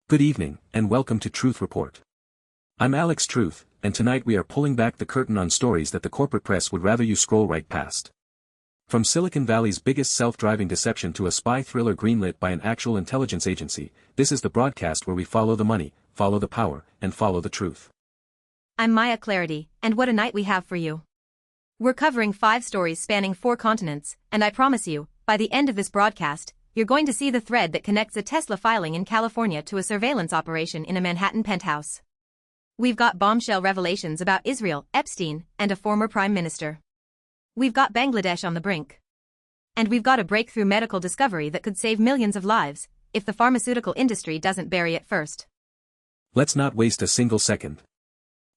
Good evening, and welcome to Truth Report. I'm Alex Truth, and tonight we are pulling back the curtain on stories that the corporate press would rather you scroll right past. From Silicon Valley's biggest self-driving deception to a spy thriller greenlit by an actual intelligence agency, this is the broadcast where we follow the money, follow the power, and follow the truth. I'm Maya Clarity, and what a night we have for you. We're covering 5 stories spanning 4 continents, and I promise you, by the end of this broadcast, you're going to see the thread that connects a Tesla filing in California to a surveillance operation in a Manhattan penthouse. We've got bombshell revelations about Israel, Epstein, and a former prime minister. We've got Bangladesh on the brink. And we've got a breakthrough medical discovery that could save millions of lives, if the pharmaceutical industry doesn't bury it first. Let's not waste a single second.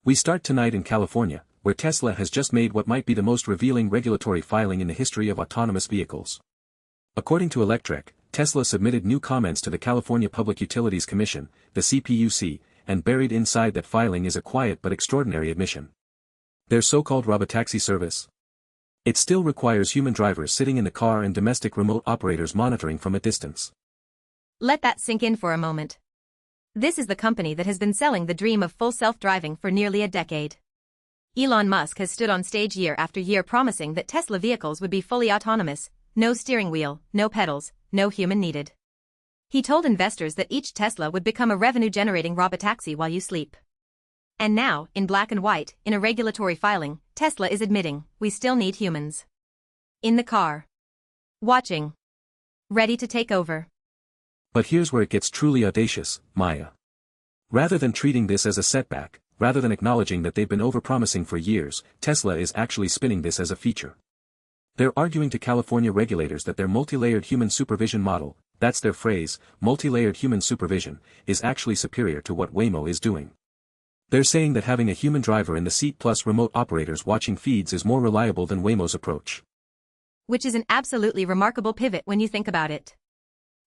We start tonight in California, where Tesla has just made what might be the most revealing regulatory filing in the history of autonomous vehicles. According to Electrek, Tesla submitted new comments to the California Public Utilities Commission, the CPUC, and buried inside that filing is a quiet but extraordinary admission. Their so-called robotaxi service? It still requires human drivers sitting in the car and domestic remote operators monitoring from a distance. Let that sink in for a moment. This is the company that has been selling the dream of full self-driving for nearly a decade. Elon Musk has stood on stage year after year promising that Tesla vehicles would be fully autonomous, no steering wheel, no pedals, no human needed. He told investors that each Tesla would become a revenue-generating robotaxi while you sleep. And now, in black and white, in a regulatory filing, Tesla is admitting, we still need humans. In the car. Watching. Ready to take over. But here's where it gets truly audacious, Maya. Rather than treating this as a setback, rather than acknowledging that they've been overpromising for years, Tesla is actually spinning this as a feature. They're arguing to California regulators that their multi-layered human supervision model, that's their phrase, multi-layered human supervision, is actually superior to what Waymo is doing. They're saying that having a human driver in the seat plus remote operators watching feeds is more reliable than Waymo's approach. Which is an absolutely remarkable pivot when you think about it.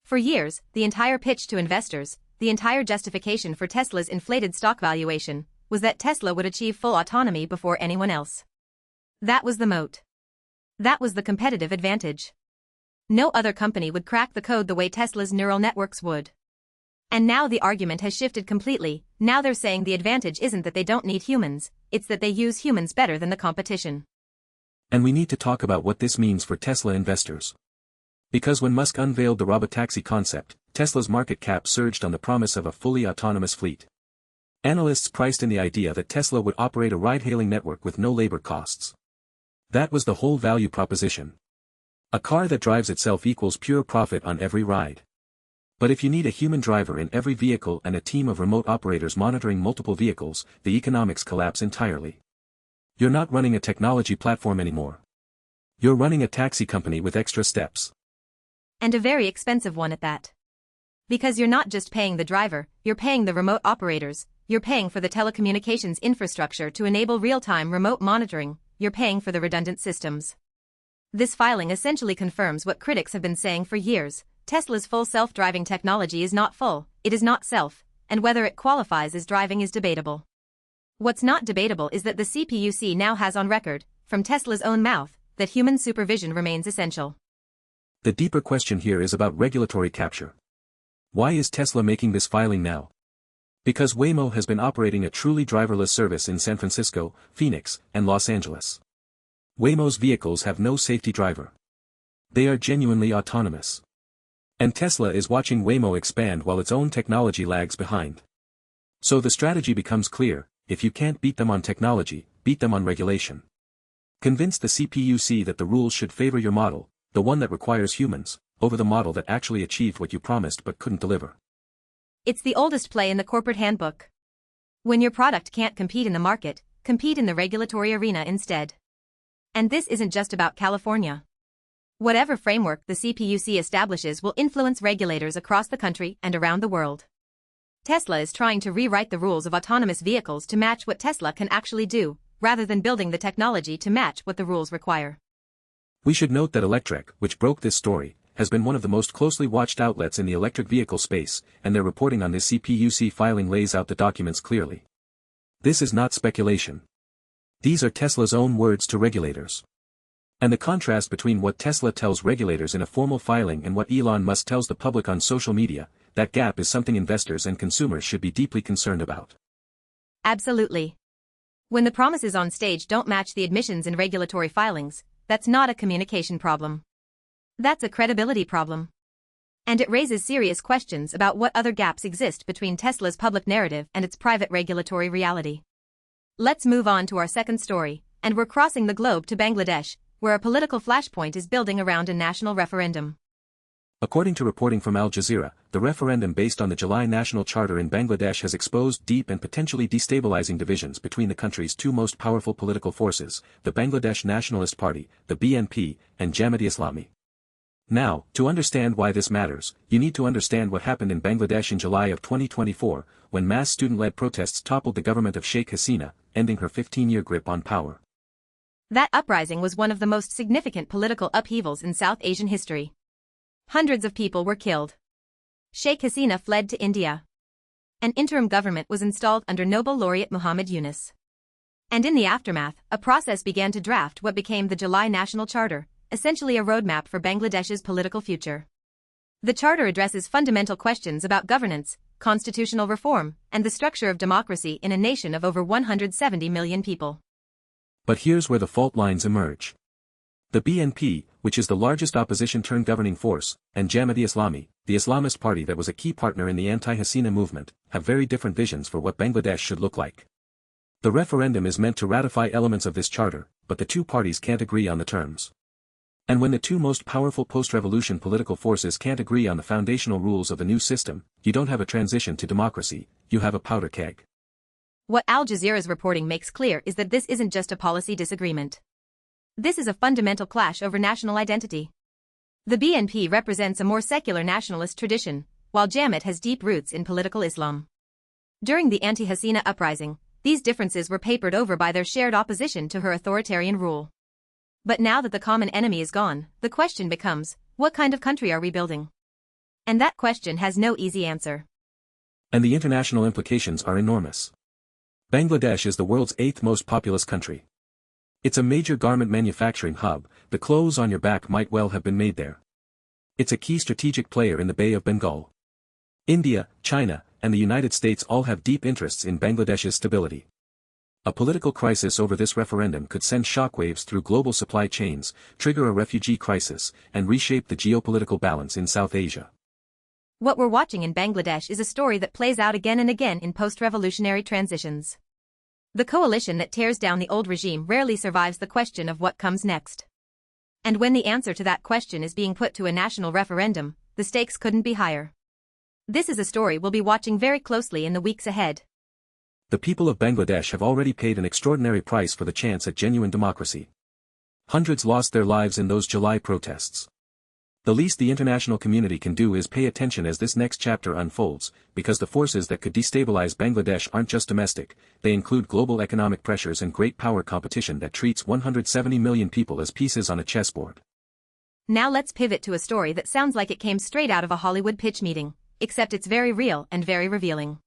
For years, the entire pitch to investors, the entire justification for Tesla's inflated stock valuation, was that Tesla would achieve full autonomy before anyone else. That was the moat. That was the competitive advantage. No other company would crack the code the way Tesla's neural networks would. And now the argument has shifted completely. Now they're saying the advantage isn't that they don't need humans, it's that they use humans better than the competition. And we need to talk about what this means for Tesla investors. Because when Musk unveiled the robotaxi concept, Tesla's market cap surged on the promise of a fully autonomous fleet. Analysts priced in the idea that Tesla would operate a ride-hailing network with no labor costs. That was the whole value proposition. A car that drives itself equals pure profit on every ride. But if you need a human driver in every vehicle and a team of remote operators monitoring multiple vehicles, the economics collapse entirely. You're not running a technology platform anymore. You're running a taxi company with extra steps. And a very expensive one at that. Because you're not just paying the driver, you're paying the remote operators, you're paying for the telecommunications infrastructure to enable real-time remote monitoring, you're paying for the redundant systems. This filing essentially confirms what critics have been saying for years. Tesla's full self-driving technology is not full, it is not self, and whether it qualifies as driving is debatable. What's not debatable is that the CPUC now has on record, from Tesla's own mouth, that human supervision remains essential. The deeper question here is about regulatory capture. Why is Tesla making this filing now? Because Waymo has been operating a truly driverless service in San Francisco, Phoenix, and Los Angeles. Waymo's vehicles have no safety driver. They are genuinely autonomous. And Tesla is watching Waymo expand while its own technology lags behind. So the strategy becomes clear: if you can't beat them on technology, beat them on regulation. Convince the CPUC that the rules should favor your model, the one that requires humans, over the model that actually achieved what you promised but couldn't deliver. It's the oldest play in the corporate handbook. When your product can't compete in the market, compete in the regulatory arena instead. And this isn't just about California. Whatever framework the CPUC establishes will influence regulators across the country and around the world. Tesla is trying to rewrite the rules of autonomous vehicles to match what Tesla can actually do, rather than building the technology to match what the rules require. We should note that Electrek, which broke this story, has been one of the most closely watched outlets in the electric vehicle space, and their reporting on this CPUC filing lays out the documents clearly. This is not speculation. These are Tesla's own words to regulators. And the contrast between what Tesla tells regulators in a formal filing and what Elon Musk tells the public on social media, that gap is something investors and consumers should be deeply concerned about. Absolutely. When the promises on stage don't match the admissions in regulatory filings, that's not a communication problem. That's a credibility problem. And it raises serious questions about what other gaps exist between Tesla's public narrative and its private regulatory reality. Let's move on to our second story, and we're crossing the globe to Bangladesh, where a political flashpoint is building around a national referendum. According to reporting from Al Jazeera, the referendum based on the July National Charter in Bangladesh has exposed deep and potentially destabilizing divisions between the country's two most powerful political forces, the Bangladesh Nationalist Party, the BNP, and Jamaat-e-Islami. Now, to understand why this matters, you need to understand what happened in Bangladesh in July of 2024, when mass student-led protests toppled the government of Sheikh Hasina, ending her 15-year grip on power. That uprising was one of the most significant political upheavals in South Asian history. Hundreds of people were killed. Sheikh Hasina fled to India. An interim government was installed under Nobel laureate Muhammad Yunus. And in the aftermath, a process began to draft what became the July National Charter, essentially a roadmap for Bangladesh's political future. The charter addresses fundamental questions about governance, constitutional reform, and the structure of democracy in a nation of over 170 million people. But here's where the fault lines emerge. The BNP, which is the largest opposition-turned-governing force, and Jamaat-e-Islami, the Islamist party that was a key partner in the anti-Hasina movement, have very different visions for what Bangladesh should look like. The referendum is meant to ratify elements of this charter, but the two parties can't agree on the terms. And when the two most powerful post-revolution political forces can't agree on the foundational rules of the new system, you don't have a transition to democracy, you have a powder keg. What Al Jazeera's reporting makes clear is that this isn't just a policy disagreement. This is a fundamental clash over national identity. The BNP represents a more secular nationalist tradition, while Jamaat has deep roots in political Islam. During the anti-Hasina uprising, these differences were papered over by their shared opposition to her authoritarian rule. But now that the common enemy is gone, the question becomes, what kind of country are we building? And that question has no easy answer. And the international implications are enormous. Bangladesh is the world's 8th most populous country. It's a major garment manufacturing hub, the clothes on your back might well have been made there. It's a key strategic player in the Bay of Bengal. India, China, and the United States all have deep interests in Bangladesh's stability. A political crisis over this referendum could send shockwaves through global supply chains, trigger a refugee crisis, and reshape the geopolitical balance in South Asia. What we're watching in Bangladesh is a story that plays out again and again in post-revolutionary transitions. The coalition that tears down the old regime rarely survives the question of what comes next. And when the answer to that question is being put to a national referendum, the stakes couldn't be higher. This is a story we'll be watching very closely in the weeks ahead. The people of Bangladesh have already paid an extraordinary price for the chance at genuine democracy. Hundreds lost their lives in those July protests. The least the international community can do is pay attention as this next chapter unfolds, because the forces that could destabilize Bangladesh aren't just domestic, they include global economic pressures and great power competition that treats 170 million people as pieces on a chessboard. Now let's pivot to a story that sounds like it came straight out of a Hollywood pitch meeting, except it's very real and very revealing.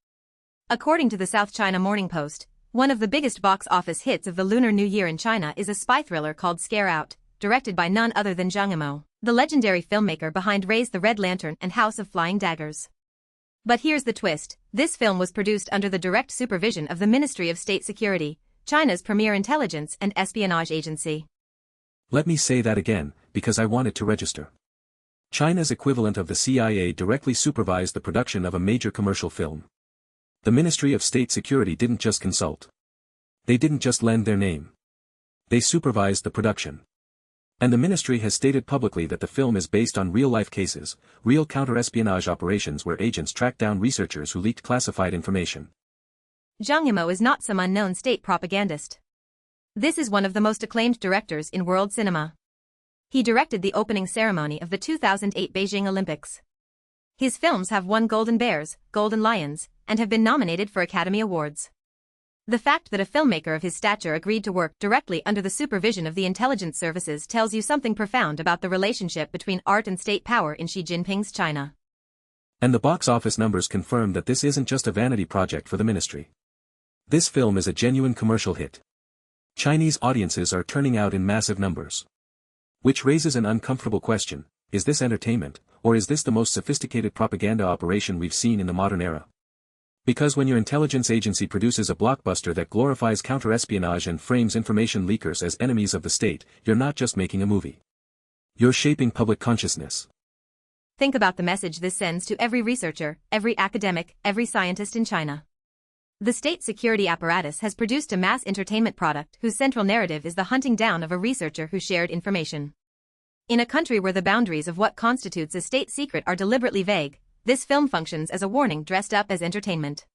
According to the South China Morning Post, one of the biggest box office hits of the Lunar New Year in China is a spy thriller called Scare Out, directed by none other than Zhang Yimou, the legendary filmmaker behind Raise the Red Lantern and House of Flying Daggers. But here's the twist, this film was produced under the direct supervision of the Ministry of State Security, China's premier intelligence and espionage agency. Let me say that again, because I want it to register. China's equivalent of the CIA directly supervised the production of a major commercial film. The Ministry of State Security didn't just consult. They didn't just lend their name. They supervised the production. And the ministry has stated publicly that the film is based on real-life cases, real counter-espionage operations where agents tracked down researchers who leaked classified information. Zhang Yimou is not some unknown state propagandist. This is one of the most acclaimed directors in world cinema. He directed the opening ceremony of the 2008 Beijing Olympics. His films have won Golden Bears, Golden Lions, and have been nominated for Academy Awards. The fact that a filmmaker of his stature agreed to work directly under the supervision of the intelligence services tells you something profound about the relationship between art and state power in Xi Jinping's China. And the box office numbers confirm that this isn't just a vanity project for the ministry. This film is a genuine commercial hit. Chinese audiences are turning out in massive numbers. Which raises an uncomfortable question, is this entertainment, or is this the most sophisticated propaganda operation we've seen in the modern era? Because when your intelligence agency produces a blockbuster that glorifies counter-espionage and frames information leakers as enemies of the state, you're not just making a movie. You're shaping public consciousness. Think about the message this sends to every researcher, every academic, every scientist in China. The state security apparatus has produced a mass entertainment product whose central narrative is the hunting down of a researcher who shared information. In a country where the boundaries of what constitutes a state secret are deliberately vague, this film functions as a warning dressed up as entertainment.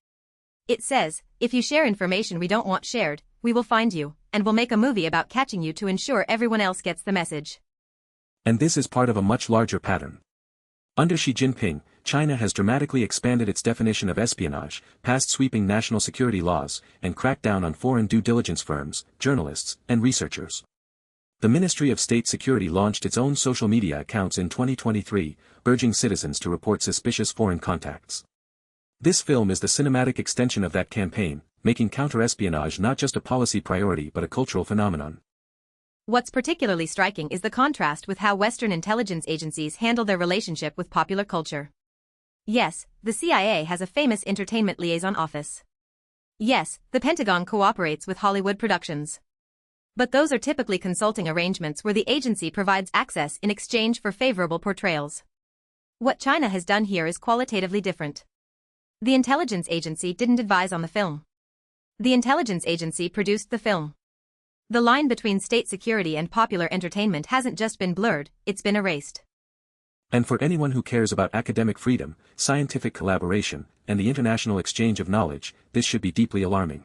It says, if you share information we don't want shared, we will find you, and we'll make a movie about catching you to ensure everyone else gets the message. And this is part of a much larger pattern. Under Xi Jinping, China has dramatically expanded its definition of espionage, passed sweeping national security laws, and cracked down on foreign due diligence firms, journalists, and researchers. The Ministry of State Security launched its own social media accounts in 2023, urging citizens to report suspicious foreign contacts. This film is the cinematic extension of that campaign, making counter-espionage not just a policy priority but a cultural phenomenon. What's particularly striking is the contrast with how Western intelligence agencies handle their relationship with popular culture. Yes, the CIA has a famous entertainment liaison office. Yes, the Pentagon cooperates with Hollywood productions. But those are typically consulting arrangements where the agency provides access in exchange for favorable portrayals. What China has done here is qualitatively different. The intelligence agency didn't advise on the film. The intelligence agency produced the film. The line between state security and popular entertainment hasn't just been blurred, it's been erased. And for anyone who cares about academic freedom, scientific collaboration, and the international exchange of knowledge, this should be deeply alarming.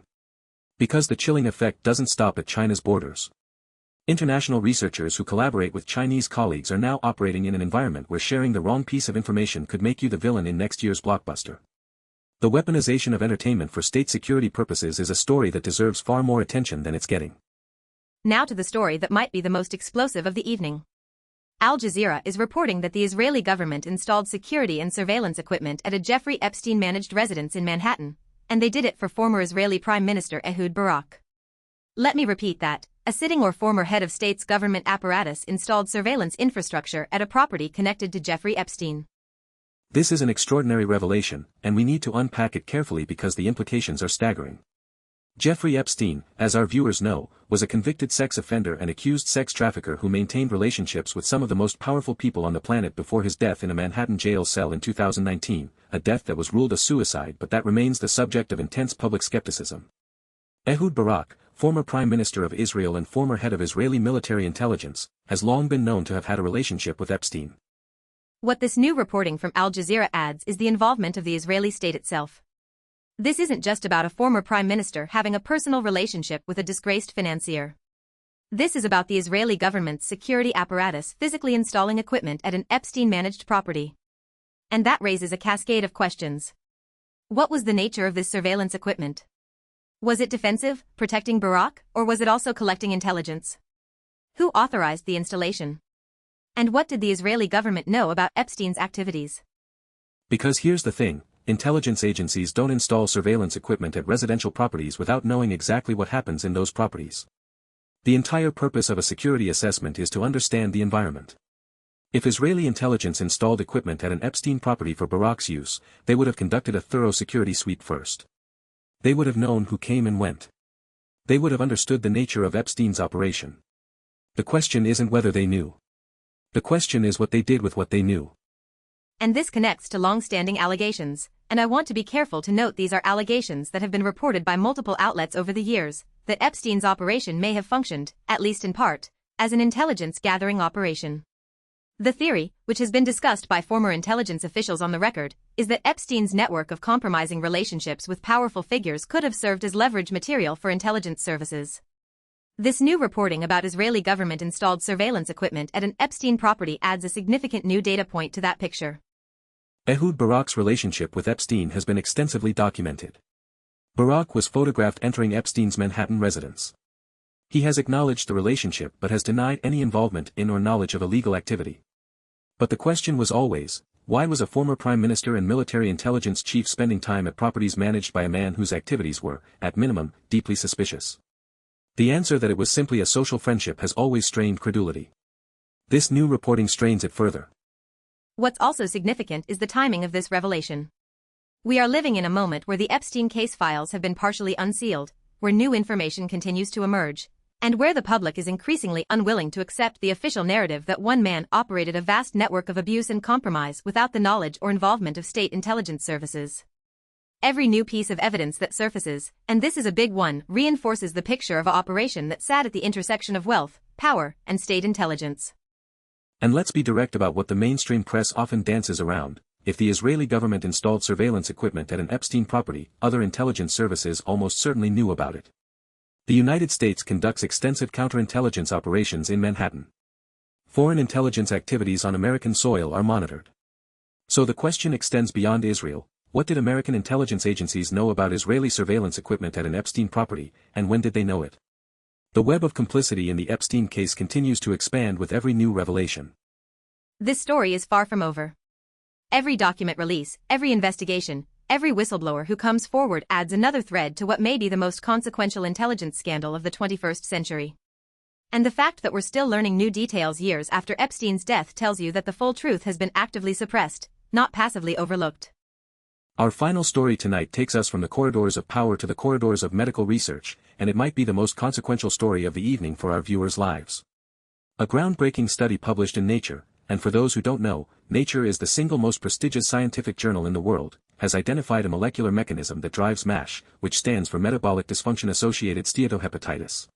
Because the chilling effect doesn't stop at China's borders. International researchers who collaborate with Chinese colleagues are now operating in an environment where sharing the wrong piece of information could make you the villain in next year's blockbuster. The weaponization of entertainment for state security purposes is a story that deserves far more attention than it's getting. Now to the story that might be the most explosive of the evening. Al Jazeera is reporting that the Israeli government installed security and surveillance equipment at a Jeffrey Epstein-managed residence in Manhattan, and they did it for former Israeli Prime Minister Ehud Barak. Let me repeat that, a sitting or former head of state's government apparatus installed surveillance infrastructure at a property connected to Jeffrey Epstein. This is an extraordinary revelation, and we need to unpack it carefully because the implications are staggering. Jeffrey Epstein, as our viewers know, was a convicted sex offender and accused sex trafficker who maintained relationships with some of the most powerful people on the planet before his death in a Manhattan jail cell in 2019, a death that was ruled a suicide but that remains the subject of intense public skepticism. Ehud Barak, former Prime Minister of Israel and former head of Israeli military intelligence, has long been known to have had a relationship with Epstein. What this new reporting from Al Jazeera adds is the involvement of the Israeli state itself. This isn't just about a former prime minister having a personal relationship with a disgraced financier. This is about the Israeli government's security apparatus physically installing equipment at an Epstein-managed property. And that raises a cascade of questions. What was the nature of this surveillance equipment? Was it defensive, protecting Barak, or was it also collecting intelligence? Who authorized the installation? And what did the Israeli government know about Epstein's activities? Because here's the thing. Intelligence agencies don't install surveillance equipment at residential properties without knowing exactly what happens in those properties. The entire purpose of a security assessment is to understand the environment. If Israeli intelligence installed equipment at an Epstein property for Barak's use, they would have conducted a thorough security sweep first. They would have known who came and went. They would have understood the nature of Epstein's operation. The question isn't whether they knew. The question is what they did with what they knew. And this connects to long-standing allegations, and I want to be careful to note these are allegations that have been reported by multiple outlets over the years, that Epstein's operation may have functioned, at least in part, as an intelligence-gathering operation. The theory, which has been discussed by former intelligence officials on the record, is that Epstein's network of compromising relationships with powerful figures could have served as leverage material for intelligence services. This new reporting about Israeli government-installed surveillance equipment at an Epstein property adds a significant new data point to that picture. Ehud Barak's relationship with Epstein has been extensively documented. Barak was photographed entering Epstein's Manhattan residence. He has acknowledged the relationship but has denied any involvement in or knowledge of illegal activity. But the question was always, why was a former prime minister and military intelligence chief spending time at properties managed by a man whose activities were, at minimum, deeply suspicious? The answer that it was simply a social friendship has always strained credulity. This new reporting strains it further. What's also significant is the timing of this revelation. We are living in a moment where the Epstein case files have been partially unsealed, where new information continues to emerge, and where the public is increasingly unwilling to accept the official narrative that one man operated a vast network of abuse and compromise without the knowledge or involvement of state intelligence services. Every new piece of evidence that surfaces, and this is a big one, reinforces the picture of an operation that sat at the intersection of wealth, power, and state intelligence. And let's be direct about what the mainstream press often dances around. If the Israeli government installed surveillance equipment at an Epstein property, other intelligence services almost certainly knew about it. The United States conducts extensive counterintelligence operations in Manhattan. Foreign intelligence activities on American soil are monitored. So the question extends beyond Israel. What did American intelligence agencies know about Israeli surveillance equipment at an Epstein property, and when did they know it? The web of complicity in the Epstein case continues to expand with every new revelation. This story is far from over. Every document release, every investigation, every whistleblower who comes forward adds another thread to what may be the most consequential intelligence scandal of the 21st century. And the fact that we're still learning new details years after Epstein's death tells you that the full truth has been actively suppressed, not passively overlooked. Our final story tonight takes us from the corridors of power to the corridors of medical research, and it might be the most consequential story of the evening for our viewers' lives. A groundbreaking study published in Nature, and for those who don't know, Nature is the single most prestigious scientific journal in the world, has identified a molecular mechanism that drives MASH, which stands for metabolic dysfunction-associated steatohepatitis.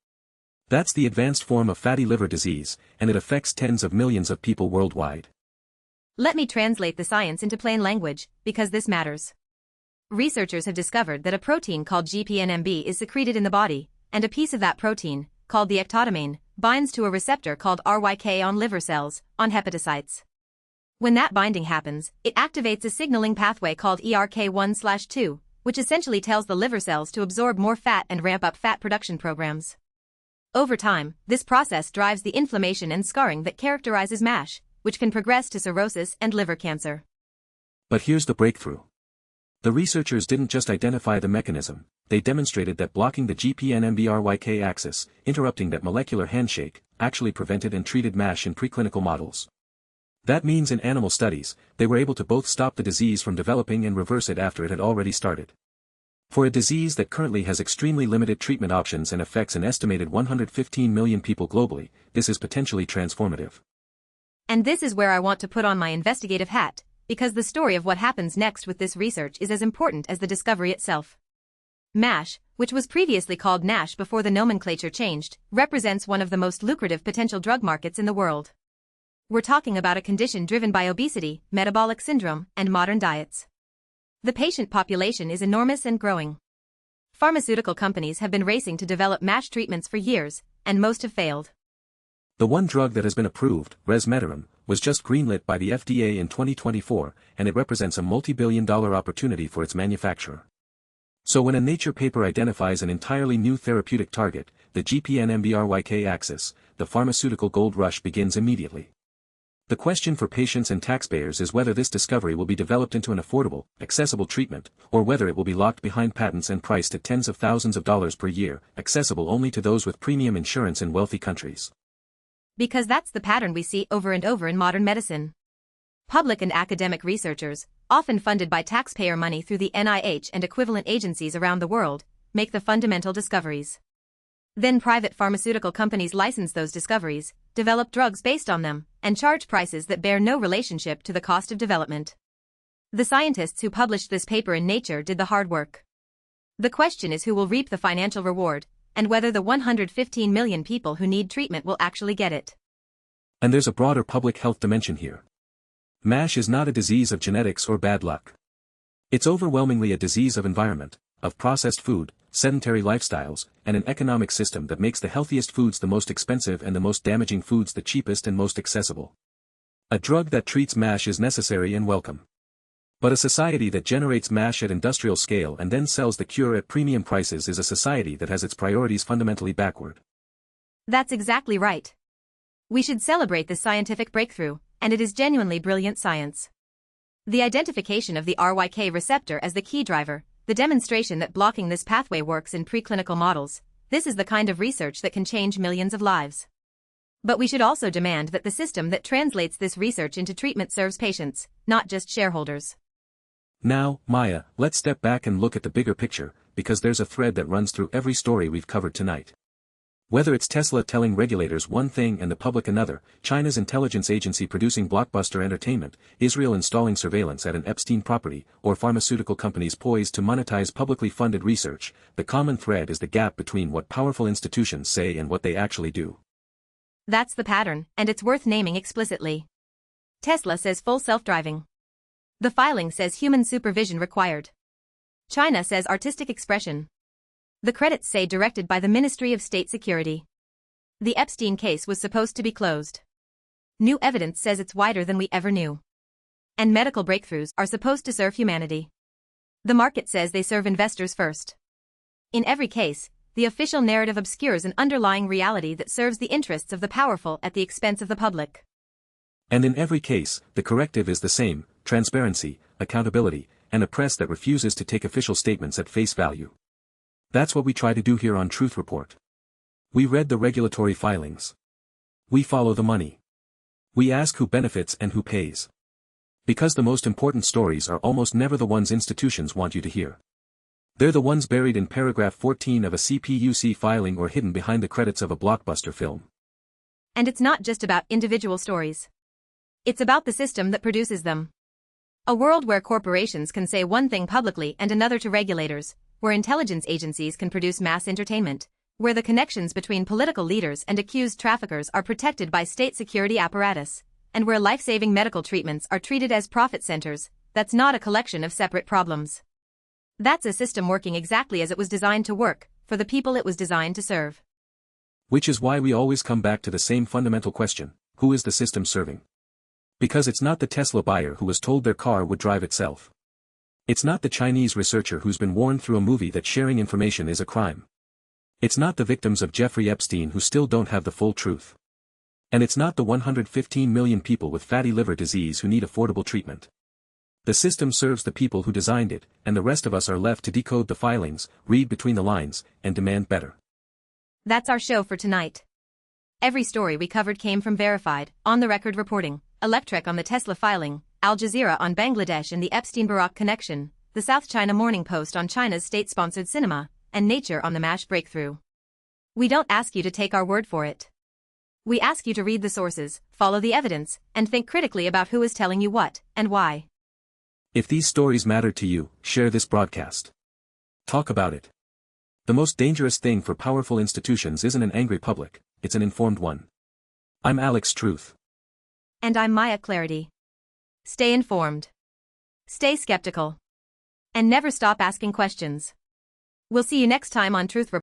That's the advanced form of fatty liver disease, and it affects tens of millions of people worldwide. Let me translate the science into plain language, because this matters. Researchers have discovered that a protein called GPNMB is secreted in the body, and a piece of that protein, called the ectodomain, binds to a receptor called RYK on liver cells, on hepatocytes. When that binding happens, it activates a signaling pathway called ERK1/2, which essentially tells the liver cells to absorb more fat and ramp up fat production programs. Over time, this process drives the inflammation and scarring that characterizes MASH, which can progress to cirrhosis and liver cancer. But here's the breakthrough. The researchers didn't just identify the mechanism, they demonstrated that blocking the GPNMB-RYK axis, interrupting that molecular handshake, actually prevented and treated MASH in preclinical models. That means in animal studies, they were able to both stop the disease from developing and reverse it after it had already started. For a disease that currently has extremely limited treatment options and affects an estimated 115 million people globally, this is potentially transformative. And this is where I want to put on my investigative hat, because the story of what happens next with this research is as important as the discovery itself. MASH, which was previously called NASH before the nomenclature changed, represents one of the most lucrative potential drug markets in the world. We're talking about a condition driven by obesity, metabolic syndrome, and modern diets. The patient population is enormous and growing. Pharmaceutical companies have been racing to develop MASH treatments for years, and most have failed. The one drug that has been approved, resmetirom, was just greenlit by the FDA in 2024, and it represents a multi-billion-dollar opportunity for its manufacturer. So when a Nature paper identifies an entirely new therapeutic target, the GPNMB-RYK axis, the pharmaceutical gold rush begins immediately. The question for patients and taxpayers is whether this discovery will be developed into an affordable, accessible treatment, or whether it will be locked behind patents and priced at tens of thousands of dollars per year, accessible only to those with premium insurance in wealthy countries. Because that's the pattern we see over and over in modern medicine. Public and academic researchers, often funded by taxpayer money through the NIH and equivalent agencies around the world, make the fundamental discoveries. Then private pharmaceutical companies license those discoveries, develop drugs based on them, and charge prices that bear no relationship to the cost of development. The scientists who published this paper in Nature did the hard work. The question is who will reap the financial reward, and whether the 115 million people who need treatment will actually get it. And there's a broader public health dimension here. MASH is not a disease of genetics or bad luck. It's overwhelmingly a disease of environment, of processed food, sedentary lifestyles, and an economic system that makes the healthiest foods the most expensive and the most damaging foods the cheapest and most accessible. A drug that treats MASH is necessary and welcome. But a society that generates MASH at industrial scale and then sells the cure at premium prices is a society that has its priorities fundamentally backward. That's exactly right. We should celebrate this scientific breakthrough, and it is genuinely brilliant science. The identification of the RYK receptor as the key driver, the demonstration that blocking this pathway works in preclinical models, this is the kind of research that can change millions of lives. But we should also demand that the system that translates this research into treatment serves patients, not just shareholders. Now, Maya, let's step back and look at the bigger picture, because there's a thread that runs through every story we've covered tonight. Whether it's Tesla telling regulators one thing and the public another, China's intelligence agency producing blockbuster entertainment, Israel installing surveillance at an Epstein property, or pharmaceutical companies poised to monetize publicly funded research, the common thread is the gap between what powerful institutions say and what they actually do. That's the pattern, and it's worth naming explicitly. Tesla says full self-driving. The filing says human supervision required. China says artistic expression. The credits say directed by the Ministry of State Security. The Epstein case was supposed to be closed. New evidence says it's wider than we ever knew. And medical breakthroughs are supposed to serve humanity. The market says they serve investors first. In every case, the official narrative obscures an underlying reality that serves the interests of the powerful at the expense of the public. And in every case, the corrective is the same: transparency, accountability, and a press that refuses to take official statements at face value. That's what we try to do here on Truth Report. We read the regulatory filings. We follow the money. We ask who benefits and who pays. Because the most important stories are almost never the ones institutions want you to hear. They're the ones buried in paragraph 14 of a CPUC filing or hidden behind the credits of a blockbuster film. And it's not just about individual stories. It's about the system that produces them. A world where corporations can say one thing publicly and another to regulators, where intelligence agencies can produce mass entertainment, where the connections between political leaders and accused traffickers are protected by state security apparatus, and where life-saving medical treatments are treated as profit centers. That's not a collection of separate problems. That's a system working exactly as it was designed to work, for the people it was designed to serve. Which is why we always come back to the same fundamental question: who is the system serving? Because it's not the Tesla buyer who was told their car would drive itself. It's not the Chinese researcher who's been warned through a movie that sharing information is a crime. It's not the victims of Jeffrey Epstein who still don't have the full truth. And it's not the 115 million people with fatty liver disease who need affordable treatment. The system serves the people who designed it, and the rest of us are left to decode the filings, read between the lines, and demand better. That's our show for tonight. Every story we covered came from verified, on-the-record reporting: Electrek on the Tesla filing, Al Jazeera on Bangladesh and the Epstein-Barak connection, the South China Morning Post on China's state-sponsored cinema, and Nature on the MASH breakthrough. We don't ask you to take our word for it. We ask you to read the sources, follow the evidence, and think critically about who is telling you what, and why. If these stories matter to you, share this broadcast. Talk about it. The most dangerous thing for powerful institutions isn't an angry public, it's an informed one. I'm Alex Truth. And I'm Maya Clarity. Stay informed. Stay skeptical. And never stop asking questions. We'll see you next time on Truth Report.